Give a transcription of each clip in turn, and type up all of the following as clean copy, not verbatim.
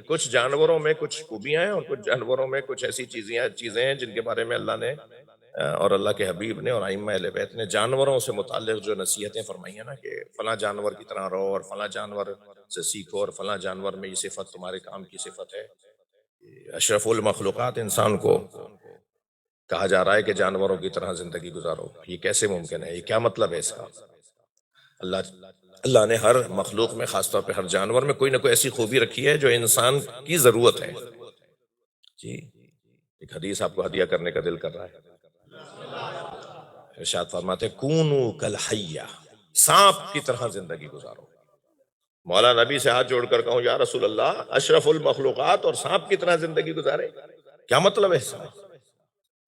کچھ جانوروں میں کچھ خوبیاں ہیں اور کچھ جانوروں میں کچھ ایسی چیزیں ہیں جن کے بارے میں اللہ نے اور اللہ کے حبیب نے اور ائمہ اہل بیت نے جانوروں سے متعلق جو نصیحتیں فرمائی ہیں نا کہ فلاں جانور کی طرح رہو اور فلاں جانور سے سیکھو اور فلاں جانور میں یہ صفت تمہارے کام کی صفت ہے. اشرف المخلوقات انسان کو کہا جا رہا ہے کہ جانوروں کی طرح زندگی گزارو. یہ کیسے ممکن ہے؟ یہ کیا مطلب ہے اس کا؟ اللہ نے ہر مخلوق میں، خاص طور پہ ہر جانور میں کوئی نہ کوئی ایسی خوبی رکھی ہے جو انسان کی ضرورت ہے. جی ایک حدیث آپ کو ہدیہ کرنے کا دل کر رہا ہے. ارشاد فرماتے کونو کالحیہ، سانپ کی طرح زندگی گزارو. مولا نبی سے ہاتھ جوڑ کر کہوں یا رسول اللہ، اشرف المخلوقات اور سانپ کی طرح زندگی گزارے، کیا مطلب ہے اس کا؟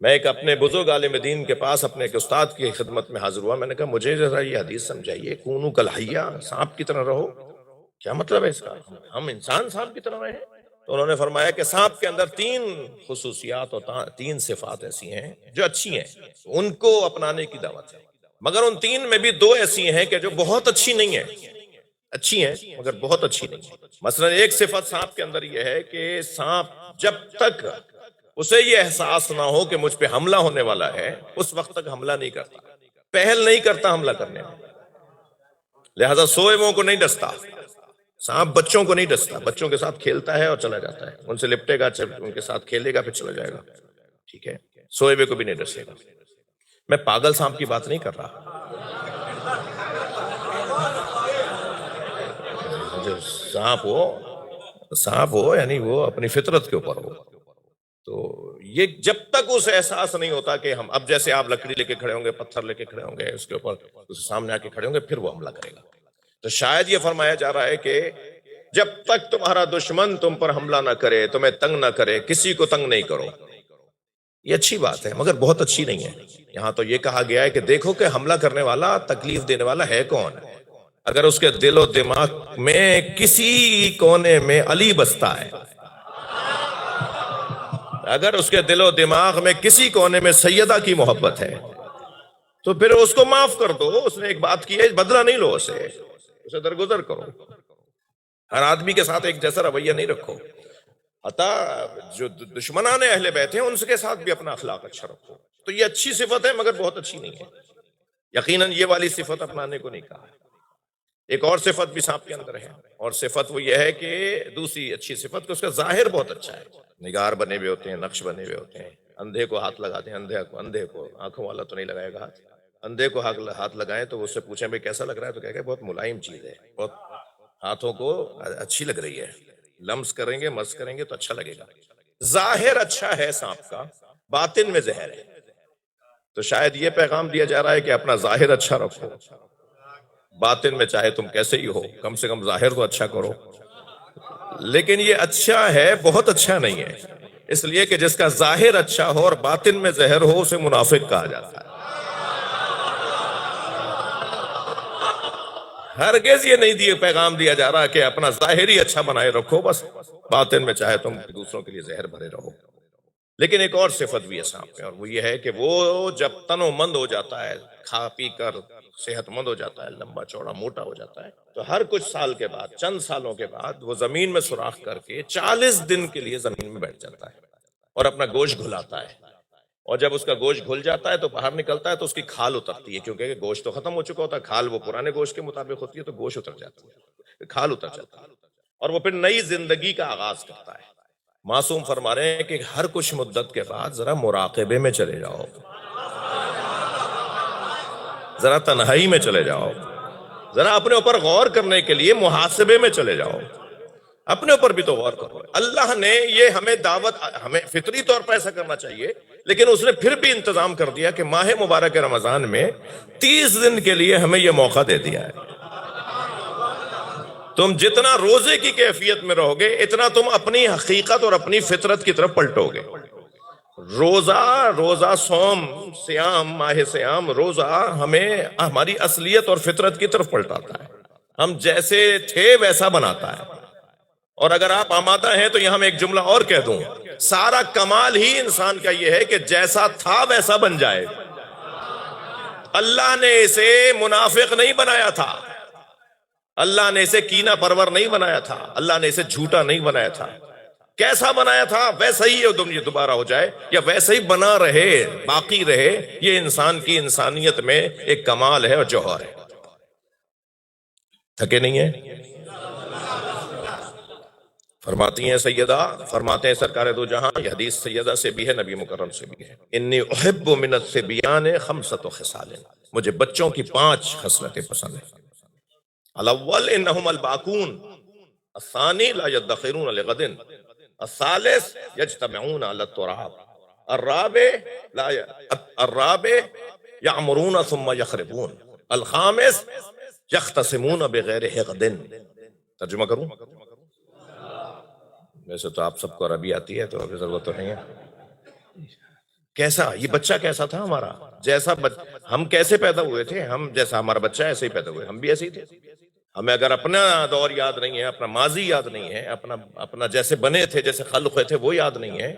میں ایک اپنے بزرگ عالم دین کے پاس اپنے ایک استاد کی خدمت میں حاضر ہوا. میں نے کہا مجھے ذرا یہ حدیث سمجھائیے، کونو کالحیہ، سانپ کی طرح رہو، کیا مطلب ہے اس کا؟ ہم انسان سانپ کی طرح رہیں؟ تو انہوں نے فرمایا کہ سانپ کے اندر 3 خصوصیات اور 3 صفات ایسی ہیں جو اچھی ہیں، ان کو اپنانے کی دعوت ہے. مگر ان 3 میں بھی 2 ایسی ہیں کہ جو بہت اچھی نہیں ہیں، اچھی ہیں مگر بہت اچھی نہیں ہیں. مثلا ایک صفت سانپ کے اندر یہ ہے کہ سانپ جب تک اسے یہ احساس نہ ہو کہ مجھ پہ حملہ ہونے والا ہے، اس وقت تک حملہ نہیں کرتا، پہل نہیں کرتا حملہ کرنے میں. لہذا سوئے وہ کو نہیں ڈستا. سانپ بچوں کو نہیں ڈستا، بچوں کے ساتھ کھیلتا ہے اور چلا جاتا ہے، ان سے لپٹے گا، ان کے ساتھ کھیلے گا، پھر چلا جائے گا. ٹھیک ہے، سوئے ہوئے کو بھی نہیں ڈسے گا. میں پاگل سانپ کی بات نہیں کر رہا. جو سانپ ہو یعنی وہ اپنی فطرت کے اوپر ہو. تو یہ جب تک اسے احساس نہیں ہوتا کہ ہم اب جیسے آپ لکڑی لے کے کھڑے ہوں گے، پتھر لے کے کھڑے ہوں گے، اس کے اوپر اس سامنے آ کے کھڑے ہوں گے، پھر وہ حملہ کرے گا. تو شاید یہ فرمایا جا رہا ہے کہ جب تک تمہارا دشمن تم پر حملہ نہ کرے، تمہیں تنگ نہ کرے، کسی کو تنگ نہیں کرو. یہ اچھی بات ہے مگر بہت اچھی نہیں ہے. یہاں تو یہ کہا گیا ہے کہ دیکھو کہ حملہ کرنے والا، تکلیف دینے والا ہے کون. اگر اس کے دل و دماغ میں کسی کونے میں علی بستا ہے، اگر اس کے دل و دماغ میں کسی کونے میں سیدہ کی محبت ہے، تو پھر اس کو معاف کر دو. اس نے ایک بات کی ہے، بدلہ نہیں لو، اسے درگزر کرو. ہر آدمی کے ساتھ ایک جیسا رویہ نہیں رکھو. عطا جو دشمنان اہل بیت ہیں ان کے ساتھ بھی اپنا اخلاق اچھا رکھو. تو یہ اچھی صفت ہے مگر بہت اچھی نہیں ہے. یقیناً یہ والی صفت اپنانے کو نہیں کہا. ایک اور صفت بھی سانپ کے اندر ہے، اور صفت وہ یہ ہے کہ دوسری اچھی صفت کہ اس کا ظاہر بہت اچھا ہے. نگار بنے ہوئے ہوتے ہیں، نقش بنے ہوئے ہوتے ہیں. اندھے کو ہاتھ لگاتے ہیں، اندھے کو آنکھوں والا تو نہیں لگائے گا ہاتھ. اندھے کو ہاتھ لگائیں تو اس سے پوچھیں بھئی کیسا لگ رہا ہے، تو کہے گا بہت ملائم چیز ہے، بہت ہاتھوں کو اچھی لگ رہی ہے، لمس کریں گے، مس کریں گے تو اچھا لگے گا. ظاہر اچھا ہے سانپ کا، باطن میں زہر ہے. تو شاید یہ پیغام دیا جا رہا ہے کہ اپنا ظاہر اچھا رکھو، باطن میں چاہے تم کیسے ہی ہو، کم سے کم ظاہر تو اچھا کرو. لیکن یہ اچھا ہے، بہت اچھا نہیں ہے. اس لیے کہ جس کا ظاہر اچھا ہو اور باطن میں زہر ہو اسے منافق کہا جاتا ہے. ہرگز یہ نہیں پیغام دیا جا رہا کہ اپنا ظاہر ہی اچھا بنائے رکھو، بس باطن میں چاہے تم دوسروں کے لیے زہر بھرے رہو. لیکن ایک اور صفت بھی ہے سانپ میں، اور وہ یہ ہے کہ وہ جب تن و مند ہو جاتا ہے، کھا پی کر صحت مند ہو جاتا ہے، لمبا چوڑا موٹا ہو جاتا ہے، تو ہر کچھ سال کے بعد، چند سالوں کے بعد وہ زمین میں سوراخ کر کے 40 دن کے لیے زمین میں بیٹھ جاتا ہے اور اپنا گوشت گھلاتا ہے. اور جب اس کا گوشت گھل جاتا ہے تو باہر نکلتا ہے تو اس کی کھال اترتی ہے، کیونکہ گوشت تو ختم ہو چکا ہوتا ہے، کھال وہ پرانے گوشت کے مطابق ہوتی ہے، تو گوشت اتر جاتی ہے، کھال اتر جاتی ہے، اور وہ پھر نئی زندگی کا آغاز کرتا ہے. معصوم فرما رہے ہیں کہ ہر کچھ مدت کے بعد ذرا مراقبے میں چلے جاؤ، ذرا تنہائی میں چلے جاؤ، ذرا اپنے اوپر غور کرنے کے لیے محاسبے میں چلے جاؤ. اپنے اوپر بھی تو غور کرو. اللہ نے یہ ہمیں دعوت، ہمیں فطری طور پر ایسا کرنا چاہیے، لیکن اس نے پھر بھی انتظام کر دیا کہ ماہ مبارک رمضان میں 30 دن کے لیے ہمیں یہ موقع دے دیا ہے. تم جتنا روزے کی کیفیت میں رہو گے اتنا تم اپنی حقیقت اور اپنی فطرت کی طرف پلٹو گے. روزہ سوم سیام، ماہ سیام، روزہ ہمیں ہماری اصلیت اور فطرت کی طرف پلٹاتا ہے، ہم جیسے تھے ویسا بناتا ہے. اور اگر آپ آمادہ ہیں تو یہاں میں ایک جملہ اور کہہ دوں، سارا کمال ہی انسان کا یہ ہے کہ جیسا تھا ویسا بن جائے. اللہ نے اسے منافق نہیں بنایا تھا، اللہ نے اسے کینہ پرور نہیں بنایا تھا، اللہ نے اسے جھوٹا نہیں بنایا تھا. کیسا بنایا تھا ویسا ہی یہ دوبارہ ہو جائے یا ویسا ہی بنا رہے، باقی رہے. یہ انسان کی انسانیت میں ایک کمال ہے اور جوہر ہے. تھکے نہیں ہیں؟ فرماتی ہیں سیدہ، فرماتے ہیں سرکار دو جہاں، یہ حدیث سیدہ سے بھی ہے، نبی مکرم سے بھی ہے، انی احب من الصبیان خمسۃ خصال، مجھے بچوں کی 5 خصلتیں پسند ہیں. الاول انہم الباکون، الثانی لا يدخرون لغد، الثالث یجتمعون علی التراب، الرابع یعمرون ثم یخربون، الخامس یختصمون بغیر حقد. ترجمہ کروں؟ ویسے تو آپ سب کو عربی آتی ہے تو ابھی ضرورت تو نہیں ہے. کیسا یہ بچہ کیسا تھا ہمارا، جیسا ہم کیسے پیدا ہوئے تھے، ہم جیسا ہمارا بچہ ایسے ہی پیدا ہوئے، ہم بھی ایسے ہی تھے. ہمیں اگر اپنا دور یاد نہیں ہے، اپنا ماضی یاد نہیں ہے، اپنا جیسے بنے تھے، جیسے خلق ہوئے تھے وہ یاد نہیں ہے،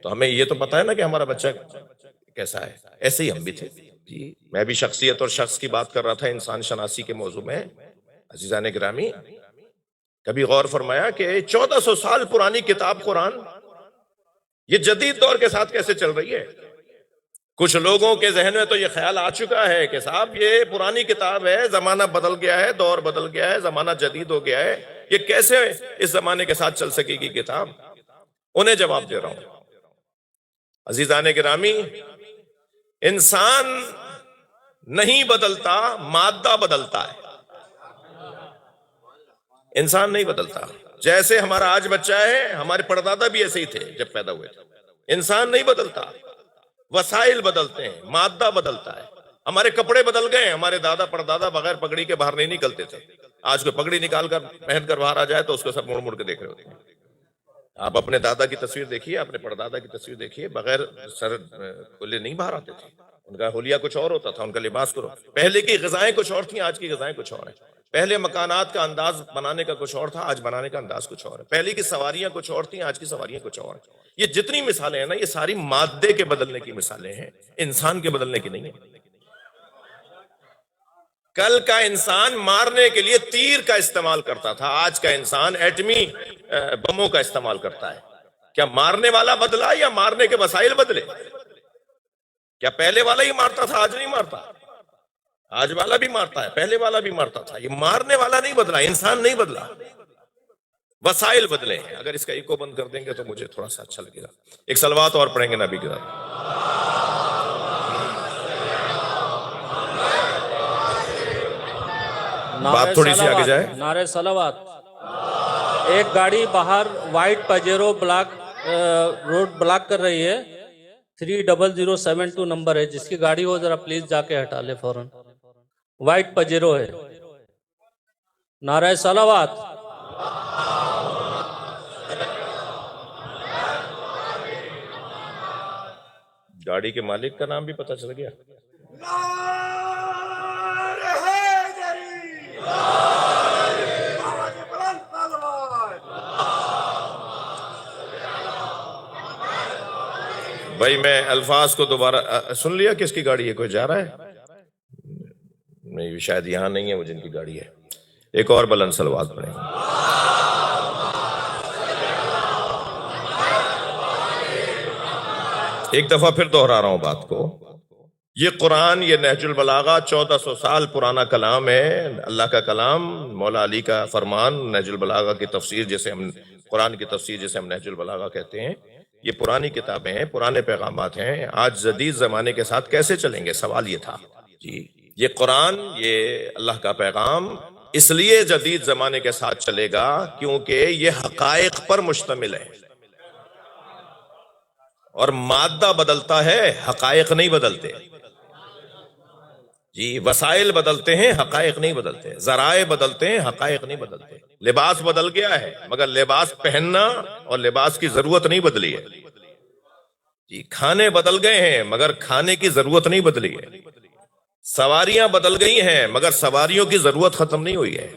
تو ہمیں یہ تو پتا ہے نا کہ ہمارا بچہ کیسا ہے. ایسے ہی ہم بھی تھے. جی میں بھی شخصیت اور شخص کی بات کر رہا تھا انسان شناسی کے موضوع میں. عزیزان گرامی، کبھی غور فرمایا کہ 1400 سال پرانی کتاب قرآن یہ جدید دور کے ساتھ کیسے چل رہی ہے؟ کچھ لوگوں کے ذہن میں تو یہ خیال آ چکا ہے کہ صاحب یہ پرانی کتاب ہے، زمانہ بدل گیا ہے، دور بدل گیا ہے، زمانہ جدید ہو گیا ہے، یہ کیسے اس زمانے کے ساتھ چل سکے گی کتاب؟ انہیں جواب دے رہا ہوں. عزیزان گرامی، انسان نہیں بدلتا، مادہ بدلتا ہے. انسان نہیں بدلتا. جیسے ہمارا آج بچہ ہے، ہمارے پردادا بھی ایسے ہی تھے جب پیدا ہوئے تھے. انسان نہیں بدلتا، وسائل بدلتے ہیں، مادہ بدلتا ہے. ہمارے کپڑے بدل گئے، ہمارے دادا پردادا بغیر پگڑی کے باہر نہیں نکلتے تھے. آج کوئی پگڑی نکال کر پہن کر باہر آ جائے تو اس کو سب مڑ مڑ کے دیکھ رہے ہوتے ہیں. آپ اپنے دادا کی تصویر دیکھیے، اپنے پردادا کی تصویر دیکھیے، بغیر سر کھلے نہیں باہر آتے تھے. ان کا حلیہ کچھ اور ہوتا تھا، ان کا لباس کچھ، پہلے کی غذائیں کچھ اور تھیں، آج کی غذائیں کچھ اور ہیں. پہلے مکانات کا انداز بنانے کا کچھ اور تھا، آج بنانے کا انداز کچھ اور ہے. پہلے کی سواریاں کچھ اور تھیں، آج کی سواریاں کچھ اور ہیں. یہ جتنی مثالیں ہیں نا، یہ ساری مادے کے بدلنے کی مثالیں ہیں، انسان کے بدلنے کی نہیں ہیں. کل کا انسان مارنے کے لیے تیر کا استعمال کرتا تھا، آج کا انسان ایٹمی بموں کا استعمال کرتا ہے. کیا مارنے والا بدلا یا مارنے کے وسائل بدلے؟ کیا پہلے والا ہی مارتا تھا، آج نہیں مارتا؟ آج والا بھی مارتا ہے، پہلے والا بھی مارتا تھا. یہ مارنے والا نہیں بدلا، انسان نہیں بدلا، وسائل بدلے ہیں. اگر اس کا ایکو بند کر دیں گے تو مجھے تھوڑا سا اچھا لگے گا. ایک صلوات اور پڑھیں گے نبی کے ساتھ. بات تھوڑی سی آگے جائے. نعرہ صلوات. ایک گاڑی باہر وائٹ پجیرو روڈ بلاک کر رہی ہے، 30072 نمبر ہے. جس کی گاڑی ہو ذرا پلیز جا کے ہٹا لے فوراً. وائٹ پجیرو ہے. نعرہ صلوات. گاڑی کے مالک کا نام بھی پتہ چل گیا. بھائی میں الفاظ کو دوبارہ سن لیا. کس کی گاڑی ہے؟ کوئی جا رہا ہے؟ نہیں، شاید یہاں نہیں ہے وہ جن کی گاڑی ہے. ایک اور بلند صلوات پڑھیں. ایک دفعہ پھر دوہرا رہا ہوں بات کو. یہ قرآن، یہ نہج البلاغہ 1400 سال پرانا کلام ہے، اللہ کا کلام، مولا علی کا فرمان. نہج البلاغہ کی تفسیر جسے ہم قرآن کی تفسیر جسے ہم نہج البلاغہ کہتے ہیں، یہ پرانی کتابیں ہیں، پرانے پیغامات ہیں. آج جدید زمانے کے ساتھ کیسے چلیں گے؟ سوال یہ تھا. جی یہ قرآن، یہ اللہ کا پیغام اس لیے جدید زمانے کے ساتھ چلے گا کیونکہ یہ حقائق پر مشتمل ہے. اور مادہ بدلتا ہے، حقائق نہیں بدلتے. جی وسائل بدلتے ہیں، حقائق نہیں بدلتے. ذرائع بدلتے ہیں، حقائق نہیں بدلتے. لباس بدل گیا ہے مگر لباس پہننا اور لباس کی ضرورت نہیں بدلی ہے. جی کھانے بدل گئے ہیں مگر کھانے کی ضرورت نہیں بدلی ہے. سواریاں بدل گئی ہیں مگر سواریوں کی ضرورت ختم نہیں ہوئی ہے.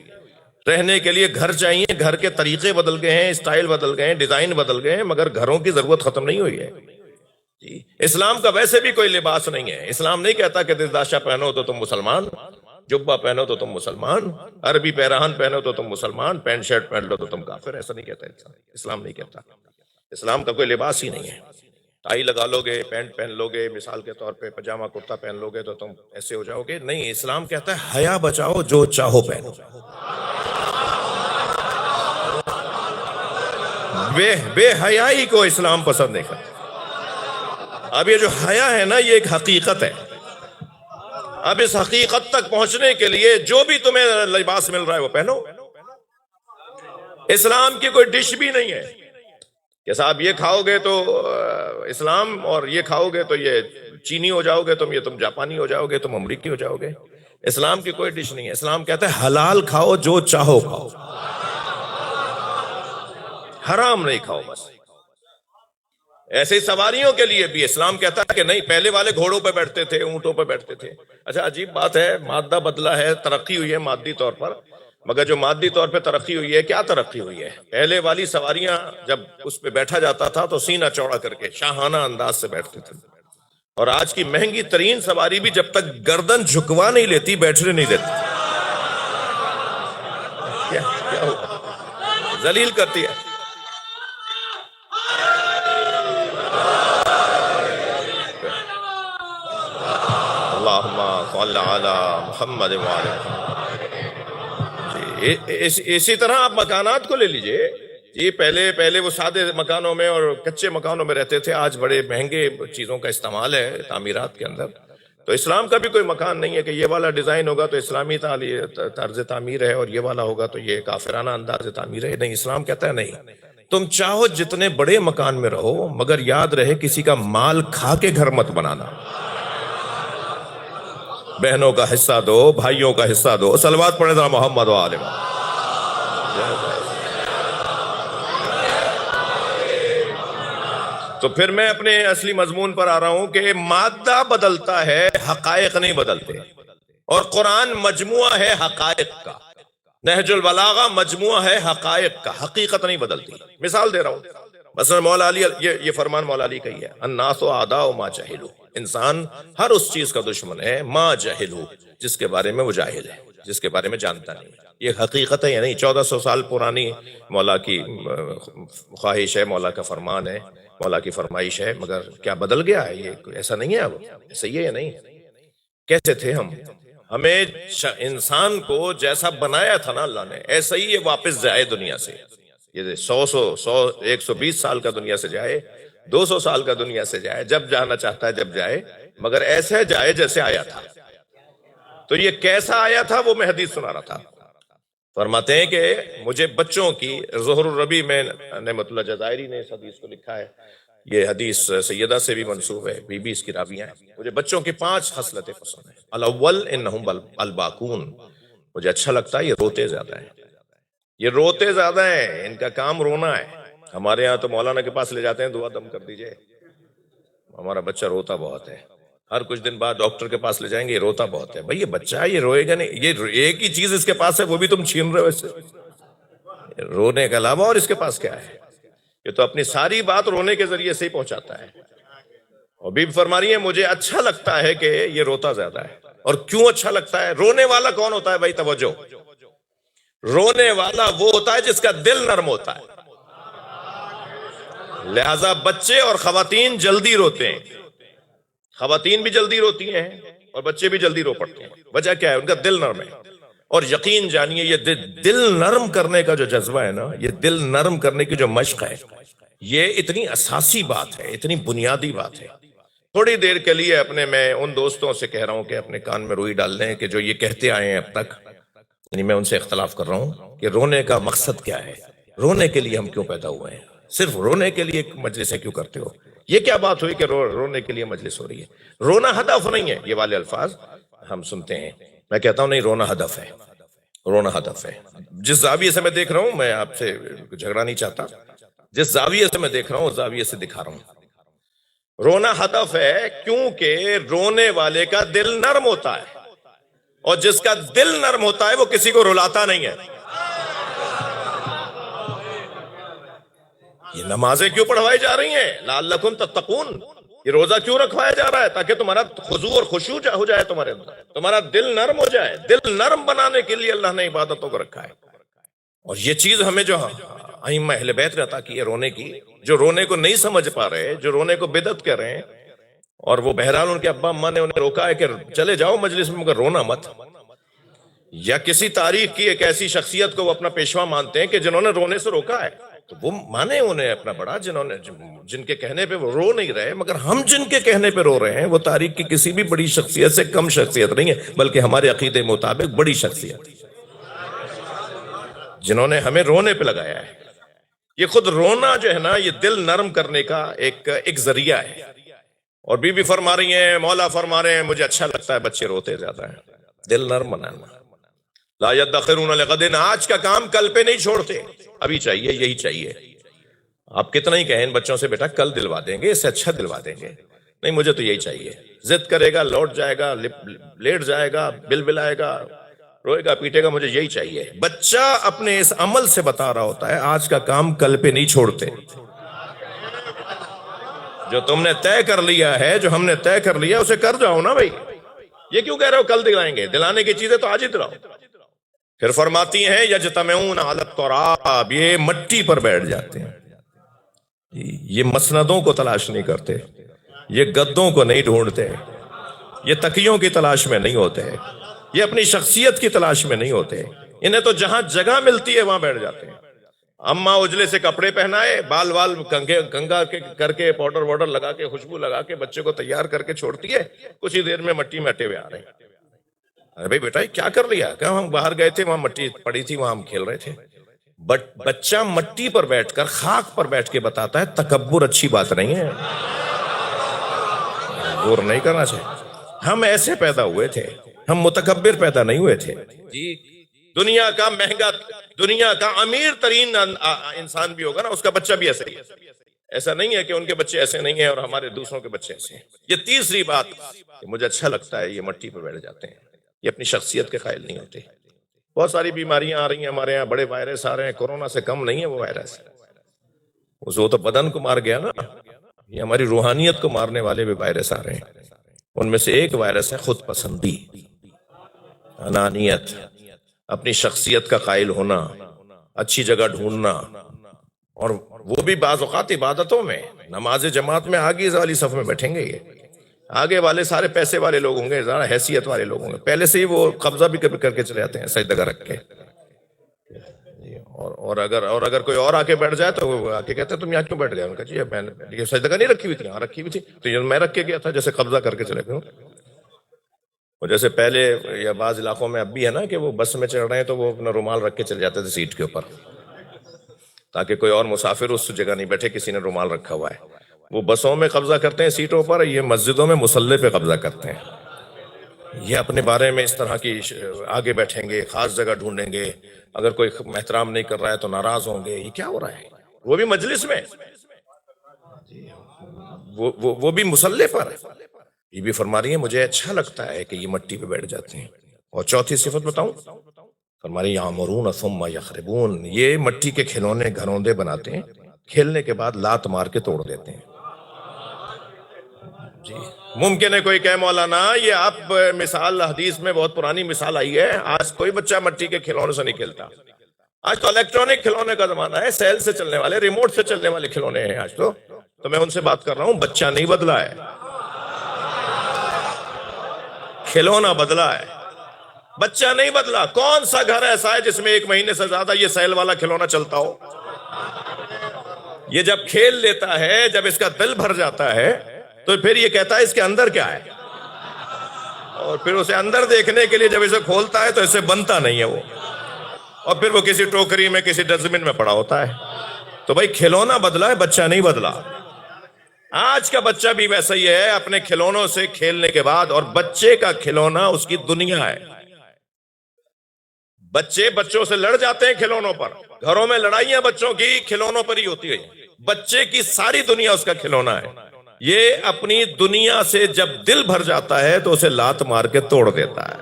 رہنے کے لیے گھر چاہیے، گھر کے طریقے بدل گئے ہیں، اسٹائل بدل گئے ہیں، ڈیزائن بدل گئے ہیں، مگر گھروں کی ضرورت ختم نہیں ہوئی ہے. جی اسلام کا ویسے بھی کوئی لباس نہیں ہے. اسلام نہیں کہتا کہ درداشہ پہنو تو تم مسلمان. جبہ پہنو تو تم مسلمان، عربی پیراہن پہنو تو تم مسلمان، پینٹ شرٹ پہن لو تو تم کافر. ایسا نہیں کہتا انسان، اسلام نہیں کہتا. اسلام کا کوئی لباس ہی نہیں ہے. ٹائی لگا لو گے، پینٹ پہن لو گے، مثال کے طور پہ پاجامہ کرتا پہن لو گے تو تم ایسے ہو جاؤ گے. نہیں، اسلام کہتا ہے حیا بچاؤ، جو چاہو پہنو. بے حیائی کو اسلام پسند نہیں کرتا. اب یہ جو حیا ہے نا، یہ ایک حقیقت ہے. اب اس حقیقت تک پہنچنے کے لیے جو بھی تمہیں لباس مل رہا ہے وہ پہنو. اسلام کی کوئی ڈش بھی نہیں ہے کہ صاحب یہ کھاؤ گے تو اسلام، اور یہ کھاؤ گے تو یہ چینی ہو جاؤ گے، تم جاپانی ہو جاؤ گے، تم امریکی ہو جاؤ گے. اسلام کی کوئی ڈش نہیں ہے. اسلام کہتا ہے حلال کھاؤ، جو چاہو کھاؤ، حرام نہیں کھاؤ بس. ایسے ہی سواریوں کے لیے بھی اسلام کہتا ہے کہ نہیں، پہلے والے گھوڑوں پہ بیٹھتے تھے، اونٹوں پہ بیٹھتے تھے. اچھا، عجیب بات ہے، مادہ بدلا ہے، ترقی ہوئی ہے مادی طور پر، مگر جو مادی طور پہ ترقی ہوئی ہے، کیا ترقی ہوئی ہے؟ پہلے والی سواریاں جب اس پہ بیٹھا جاتا تھا تو سینہ چوڑا کر کے شاہانہ انداز سے بیٹھتے تھے. اور آج کی مہنگی ترین سواری بھی جب تک گردن جھکوا نہیں لیتی بیٹھنے نہیں دیتی. کیا ہوا؟ ذلیل کرتی ہے. اللہم صلی علی محمد وعلی محمد. اسی طرح آپ مکانات کو لے لیجئے جی. پہلے وہ سادے مکانوں میں اور کچے مکانوں میں رہتے تھے، آج بڑے مہنگے چیزوں کا استعمال ہے تعمیرات کے اندر. تو اسلام کا بھی کوئی مکان نہیں ہے کہ یہ والا ڈیزائن ہوگا تو اسلامی طرز تعمیر ہے، اور یہ والا ہوگا تو یہ کافرانہ انداز تعمیر ہے. نہیں، اسلام کہتا ہے نہیں، تم چاہو جتنے بڑے مکان میں رہو، مگر یاد رہے کسی کا مال کھا کے گھر مت بنانا. بہنوں کا حصہ دو، بھائیوں کا حصہ دو. صلوات پڑھیں ذرا محمد و آل محمد. تو پھر میں اپنے اصلی مضمون پر آ رہا ہوں کہ مادہ بدلتا ہے، حقائق نہیں بدلتے. اور قرآن مجموعہ ہے حقائق کا. نہج البلاغہ مجموعہ ہے حقائق کا، حقیقت نہیں بدلتی. مثال دے رہا ہوں، مثلا مولا علی، یہ فرمان مولا علی کا ہی ہے، الناس اعداء ما جہلوا. انسان ہر اس چیز کا دشمن ہے ما جہلوا، جس کے بارے میں وہ جاہل ہے، جس کے بارے میں جانتا نہیں. یہ حقیقت ہے یا نہیں؟ 1400 سال پرانی مولا کی خواہش ہے، مولا کا فرمان ہے، مولا کی فرمائش ہے، مگر کیا بدل گیا ہے؟ یہ ایسا نہیں ہے. اب صحیح ہے یا نہیں؟ کیسے تھے ہم؟ ہمیں انسان کو جیسا بنایا تھا نا اللہ نے، ایسا ہی یہ واپس جائے دنیا سے. یہ 120 سال کا دنیا سے جائے، 200 سال کا دنیا سے جائے، جب جانا چاہتا ہے جب جائے، مگر ایسے جائے جیسے آیا تھا. تو یہ کیسا آیا تھا وہ میں حدیث سنا رہا تھا. فرماتے ہیں کہ مجھے بچوں کی، ظہر الربیع میں نعمت اللہ جزائری نے اس حدیث کو لکھا ہے، یہ حدیث سیدہ سے بھی منسوب ہے، بی بی اس کی راویہ ہیں. مجھے بچوں کی 5 خصلتیں پسند ہیں. الاول انہم الباکون، مجھے اچھا لگتا ہے یہ روتے زیادہ ہیں. یہ روتے زیادہ ہیں، ان کا کام رونا ہے. ہمارے ہاں تو مولانا کے پاس لے جاتے ہیں، دعا دم کر دیجئے، ہمارا بچہ روتا بہت ہے. ہر کچھ دن بعد ڈاکٹر کے پاس لے جائیں گے، یہ روتا بہت ہے. بھئی یہ بچہ ہے، یہ روئے گا نہیں. یہ ایک ہی چیز اس کے پاس ہے، وہ بھی تم چھین رہے ہو اس سے. رونے کے علاوہ اور اس کے پاس کیا ہے؟ یہ تو اپنی ساری بات رونے کے ذریعے سے ہی پہنچاتا ہے. اور بی بی فرما رہی ہے مجھے اچھا لگتا ہے کہ یہ روتا زیادہ ہے. اور کیوں اچھا لگتا ہے؟ رونے والا کون ہوتا ہے بھائی؟ توجہ، رونے والا وہ ہوتا ہے جس کا دل نرم ہوتا ہے. لہذا بچے اور خواتین جلدی روتے ہیں. خواتین بھی جلدی روتی ہیں اور بچے بھی جلدی رو پڑتے ہیں. وجہ کیا ہے؟ ان کا دل نرم ہے. اور یقین جانیے یہ دل نرم کرنے کا جو جذبہ ہے نا، یہ دل نرم کرنے کی جو مشق ہے، یہ اتنی اساسی بات ہے، اتنی بنیادی بات ہے. تھوڑی دیر کے لیے میں ان دوستوں سے کہہ رہا ہوں کہ اپنے کان میں روئی ڈال لیں کہ جو یہ کہتے آئے ہیں اب تک، یعنی میں ان سے اختلاف کر رہا ہوں کہ رونے کا مقصد کیا ہے؟ رونے کے لیے ہم کیوں پیدا ہوئے ہیں؟ صرف رونے کے لیے مجلسیں کیوں کرتے ہو؟ یہ کیا بات ہوئی کہ رونے کے لیے مجلس ہو رہی ہے؟ رونا ہدف نہیں ہے. یہ والے الفاظ ہم سنتے ہیں. میں کہتا ہوں نہیں، رونا ہدف ہے. رونا ہدف ہے. جس زاویے سے میں دیکھ رہا ہوں، میں آپ سے جھگڑا نہیں چاہتا، جس زاویے سے میں دیکھ رہا ہوں اس زاویے سے دکھا رہا ہوں. رونا ہدف ہے کیونکہ رونے والے کا دل نرم ہوتا ہے، اور جس کا دل نرم ہوتا ہے وہ کسی کو رلاتا نہیں ہے. یہ نمازیں کیوں پڑھوائی جا رہی ہیں؟ لعلکم تتقون. یہ روزہ کیوں رکھوایا جا رہا ہے؟ تاکہ تمہارا خضوع اور خشوع ہو جائے تمہارے اندر. تمہارا دل نرم ہو جائے. دل نرم بنانے کے لیے اللہ نے عبادتوں کو رکھا ہے. اور یہ چیز ہمیں جو ائمہ اہل بیت نے عطا کی ہے رونے کی, جو رونے کو نہیں سمجھ پا رہے, جو رونے کو بدعت کہہ رہے ہیں, اور وہ بہرحال ان کے ابا اماں نے انہیں روکا ہے کہ چلے جاؤ مجلس میں مگر رونا مت. یا کسی تاریخ کی ایک ایسی شخصیت کو وہ اپنا پیشوا مانتے ہیں کہ جنہوں نے رونے سے روکا ہے, تو وہ مانے انہیں اپنا بڑا, جن کے کہنے پہ وہ رو نہیں رہے. مگر ہم جن کے کہنے پہ رو رہے ہیں وہ تاریخ کی کسی بھی بڑی شخصیت سے کم شخصیت نہیں ہے, بلکہ ہمارے عقیدے مطابق بڑی شخصیت, جنہوں نے ہمیں رونے پہ لگایا ہے. یہ خود رونا جو ہے نا, یہ دل نرم کرنے کا ایک ذریعہ ہے. اور بی بی فرما رہی ہیں, مولا فرما رہے ہیں, مجھے اچھا لگتا ہے بچے روتے زیادہ ہیں. دل نرم بنانا. لا يدخرون لغد, آج کا کام کل پہ نہیں چھوڑتے, ابھی چاہیے, یہی چاہیے. آپ کتنا ہی کہیں ان بچوں سے بیٹا کل دلوا دیں گے, اس سے اچھا دلوا دیں گے, نہیں مجھے تو یہی چاہیے. ضد کرے گا, لوٹ جائے گا, لیٹ جائے گا, بل بلائے گا, روئے گا, پیٹے گا, مجھے یہی چاہیے. بچہ اپنے اس عمل سے بتا رہا ہوتا ہے آج کا کام کل پہ نہیں چھوڑتے. جو تم نے طے کر لیا ہے, جو ہم نے طے کر لیا, اسے کر جاؤ نا بھائی. یہ کیوں کہہ رہے ہو کل دلائیں گے؟ دلانے کی چیزیں تو آج ہی دلاؤ. پھر فرماتی ہیں یجتمعون علی التراب, یہ مٹی پر بیٹھ جاتے ہیں. یہ مسندوں کو تلاش نہیں کرتے, یہ گدوں کو نہیں ڈھونڈتے, یہ تکیوں کی تلاش میں نہیں ہوتے, یہ اپنی شخصیت کی تلاش میں نہیں ہوتے. انہیں تو جہاں جگہ ملتی ہے وہاں بیٹھ جاتے ہیں. اماں اجلے سے کپڑے پہنائے, بال کنگا کر کے, پاؤڈر وارڈر لگا کے, خوشبو لگا کے بچے کو تیار کر کے چھوڑتی ہے, کچھ ہی دیر میں مٹی میں اٹے ہوئے آ رہے ہیں. ارے بھائی بیٹا کیا کر لیا؟ کہ ہم باہر گئے تھے, وہاں مٹی پڑی تھی, وہاں ہم کھیل رہے تھے. بٹ بچہ مٹی پر بیٹھ کر, خاک پر بیٹھ کے بتاتا ہے تکبر اچھی بات نہیں ہے, غور نہیں کرنا چاہیے. ہم ایسے پیدا ہوئے تھے, ہم متکبر پیدا نہیں ہوئے تھے. جی دنیا کا مہنگا, دنیا کا امیر ترین انسان بھی ہوگا نا, اس کا بچہ بھی ایسا ہی ہے. ایسا نہیں ہے کہ ان کے بچے ایسے نہیں ہیں اور ہمارے دوسروں کے بچے ایسے ہیں. یہ تیسری بات کہ مجھے اچھا لگتا ہے یہ مٹی پر بیٹھ جاتے ہیں, یہ اپنی شخصیت کے قائل نہیں ہوتے. بہت ساری بیماریاں آ رہی ہیں ہمارے یہاں, بڑے وائرس آ رہے ہیں, کورونا سے کم نہیں ہے وہ وائرس. وہ تو بدن کو مار گیا نا, یہ ہماری روحانیت کو مارنے والے بھی وائرس آ رہے ہیں. ان میں سے ایک وائرس ہے خود پسندی, انانیت, اپنی شخصیت کا قائل ہونا, اچھی جگہ ڈھونڈنا. اور وہ بھی بعض اوقات عبادتوں میں, نماز جماعت میں آگے والی صف میں بیٹھیں گے, یہ آگے والے سارے پیسے والے لوگ ہوں گے, زیادہ حیثیت والے لوگ ہوں گے, پہلے سے ہی وہ قبضہ بھی کر کے چلے جاتے ہیں سجدہ رکھ کے. اور اگر کوئی اور آ کے بیٹھ جائے تو وہ آ کے کہتے ہیں تم یہاں کیوں بیٹھ گئے؟ ان کا جی میں نے سجدہ نہیں رکھی ہوئی تھی, یہاں رکھی ہوئی تھی, تو یہ میں رکھ کے گیا تھا, جیسے قبضہ کر کے چلے گئے. اور جیسے پہلے یا بعض علاقوں میں اب بھی ہے نا کہ وہ بس میں چڑھ رہے ہیں تو وہ اپنا رومال رکھ کے چلے جاتے تھے سیٹ کے اوپر, تاکہ کوئی اور مسافر اس جگہ نہیں بیٹھے کسی نے رومال رکھا ہوا ہے. وہ بسوں میں قبضہ کرتے ہیں سیٹوں پر, یہ مسجدوں میں مصلی پہ قبضہ کرتے ہیں. یہ اپنے بارے میں اس طرح کی آگے بیٹھیں گے, خاص جگہ ڈھونڈیں گے, اگر کوئی احترام نہیں کر رہا ہے تو ناراض ہوں گے. یہ کیا ہو رہا ہے؟ وہ بھی مجلس میں, وہ بھی مصلی پر. یہ بھی فرما رہی ہے مجھے اچھا لگتا ہے کہ یہ مٹی پہ بیٹھ جاتے ہیں. اور چوتھی صفت بتاؤں, فرما رہی یعمرون ثم یخربون, یہ مٹی کے کھلونے گھروندے بناتے ہیں, کھیلنے کے بعد لات مار کے توڑ دیتے ہیں. جی ممکن ہے کوئی کہے مولانا یہ آپ مثال حدیث میں بہت پرانی مثال آئی ہے, آج کوئی بچہ مٹی کے کھلونے سے نہیں کھیلتا. آج تو الیکٹرانک کھلونے کا زمانہ ہے, سیل سے چلنے والے, ریموٹ سے چلنے والے کھلونے ہیں آج تو میں ان سے بات کر رہا ہوں. بچہ نہیں بدلا ہے, کھلونا بدلا ہے, بچہ نہیں بدلا. کون سا گھر ایسا ہے جس میں 1 مہینے سے زیادہ یہ سیل والا کھلونا چلتا ہو؟ یہ جب کھیل لیتا ہے, جب اس کا دل بھر جاتا ہے, تو پھر یہ کہتا ہے اس کے اندر کیا ہے, اور پھر اسے اندر دیکھنے کے لیے جب اسے کھولتا ہے تو اسے بنتا نہیں ہے وہ, اور پھر وہ کسی ٹوکری میں, کسی ڈسٹبن میں پڑا ہوتا ہے. تو بھائی کھلونا بدلا ہے, بچہ نہیں بدلا. آج کا بچہ بھی ویسا ہی ہے, اپنے کھلونوں سے کھیلنے کے بعد, اور بچے کا کھلونا اس کی دنیا ہے. بچے بچوں سے لڑ جاتے ہیں کھلونوں پر, گھروں میں لڑائیاں بچوں کی کھلونوں پر ہی ہوتی ہے. بچے کی ساری دنیا اس کا کھلونا ہے. یہ اپنی دنیا سے جب دل بھر جاتا ہے تو اسے لات مار کے توڑ دیتا ہے.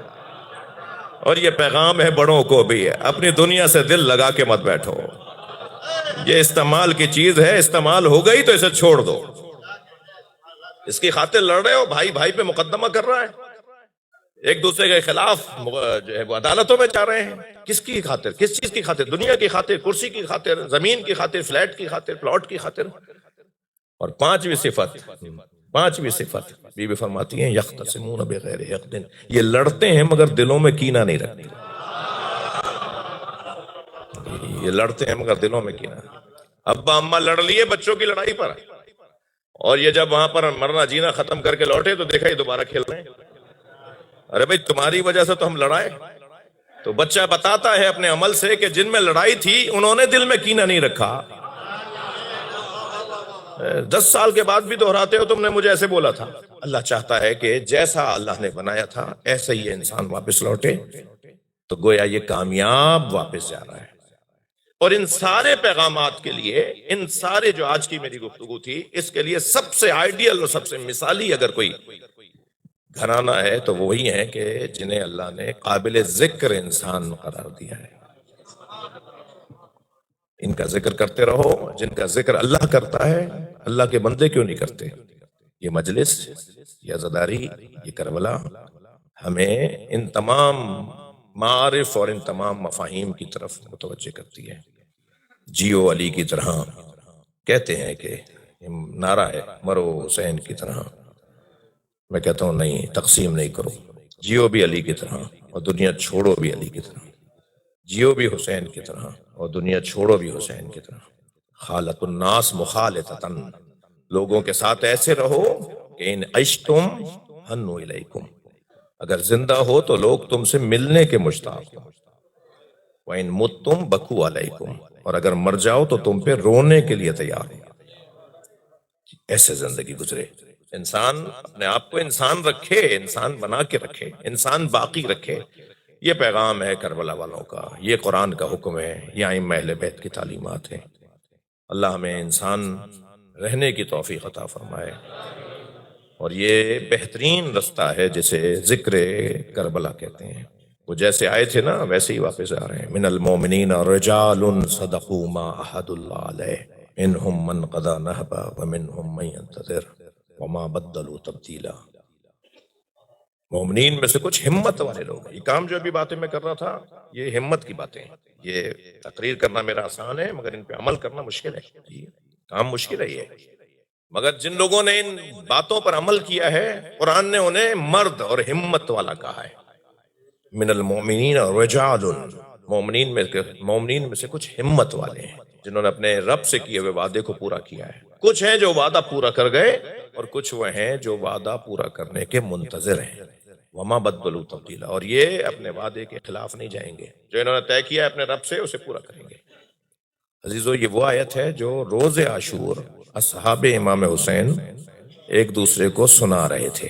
اور یہ پیغام ہے بڑوں کو بھی ہے, اپنی دنیا سے دل لگا کے مت بیٹھو. یہ استعمال کی چیز ہے, استعمال ہو گئی تو اسے چھوڑ دو. اس کی خاطر لڑ رہے ہو, بھائی بھائی پہ مقدمہ کر رہا ہے, ایک دوسرے کے خلاف جو ہے وہ عدالتوں میں جا رہے ہیں. کس کی خاطر؟ کس چیز کی خاطر؟ دنیا کی خاطر، کرسی کی خاطر، زمین کی خاطر، فلیٹ کی خاطر، پلاٹ کی خاطر. اور پانچویں صفت بی بی فرماتی ہیں یختصمون بغیر حقد، یہ لڑتے ہیں مگر دلوں میں کینہ نہیں رکھتے. یہ لڑتے ہیں مگر دلوں میں کینہ. ابا اماں لڑ لیے بچوں کی لڑائی پر، اور یہ جب وہاں پر مرنا جینا ختم کر کے لوٹے تو دیکھا یہ دوبارہ کھیل رہے ہیں. ارے بھائی تمہاری وجہ سے تو ہم لڑائے. تو بچہ بتاتا ہے اپنے عمل سے کہ جن میں لڑائی تھی انہوں نے دل میں کینہ نہیں رکھا. 10 سال کے بعد بھی دہراتے ہو تم نے مجھے ایسے بولا تھا. اللہ چاہتا ہے کہ جیسا اللہ نے بنایا تھا ایسا ہی انسان واپس لوٹے، تو گویا یہ کامیاب واپس جا رہا ہے. اور ان سارے پیغامات کے لیے، ان سارے جو آج کی میری گفتگو تھی، اس کے لیے سب سے آئیڈیل اور سب سے مثالی اگر کوئی گھرانہ ہے تو وہی ہے کہ جنہیں اللہ نے قابل ذکر انسان قرار دیا ہے. ان کا ذکر کرتے رہو. جن کا ذکر اللہ کرتا ہے، اللہ کے بندے کیوں نہیں کرتے؟ یہ مجلس، یہ عزاداری، یہ کربلا ہمیں ان تمام معارف اور ان تمام مفاہیم کی طرف متوجہ کرتی ہے. جیو علی کی طرح کہتے ہیں کہ نعرہ ہے مرو حسین کی طرح. میں کہتا ہوں نہیں، تقسیم نہیں کرو. جیو بھی علی کی طرح اور دنیا چھوڑو بھی علی کی طرح. جیو بھی حسین کی طرح اور دنیا چھوڑو بھی حسین کی طرح. خالق الناس مخالطتاً، لوگوں کے ساتھ ایسے رہو کہ ان عشتم ہنو الیکم، اگر زندہ ہو تو لوگ تم سے ملنے کے مشتاق ہو. وَإِن مُتُّمْ بَكُوا عَلَيْكُمْ، اور اگر مر جاؤ تو تم پہ رونے کے لیے تیار ہو. ایسے زندگی گزرے. انسان اپنے آپ کو انسان رکھے، انسان بنا کے رکھے، انسان باقی رکھے. یہ پیغام ہے کربلا والوں کا، یہ قرآن کا حکم ہے، یہ ائمہ اہل بیت کی تعلیمات ہیں. اللہ ہمیں انسان رہنے کی توفیق عطا فرمائے. اور یہ بہترین رستہ ہے جسے ذکر کربلا کہتے ہیں. وہ جیسے آئے تھے نا ویسے ہی واپس آ رہے ہیں. من المومنین رجال صدقوا ما عہدوا اللہ علیہ منہم من قضی نحبہ ومنہم من ینتظر وما بدلوا تبدیلا. مومنین میں سے کچھ ہمت والے لوگ ہیں. یہ کام جو ابھی باتیں میں کر رہا تھا یہ ہمت کی باتیں ہیں. یہ تقریر کرنا میرا آسان ہے مگر ان پہ عمل کرنا مشکل ہے. کام مشکل ہے یہ. مگر جن لوگوں نے ان باتوں پر عمل کیا ہے قرآن نے انہیں مرد اور ہمت والا کہا ہے. من المومنین رجال، مومنین میں سے کچھ ہمت والے ہیں جنہوں نے اپنے رب سے کیے ہوئے وعدے کو پورا کیا ہے. کچھ ہیں جو وعدہ پورا کر گئے اور کچھ وہ ہیں جو وعدہ پورا کرنے کے منتظر ہیں. وما بدلوا تبدیلا، اور یہ اپنے وعدے کے خلاف نہیں جائیں گے. جو انہوں نے طے کیا ہے اپنے رب سے اسے پورا کریں گے. عزیزو، یہ وہ آیت ہے جو روز عاشور اصحاب امام حسین ایک دوسرے کو سنا رہے تھے.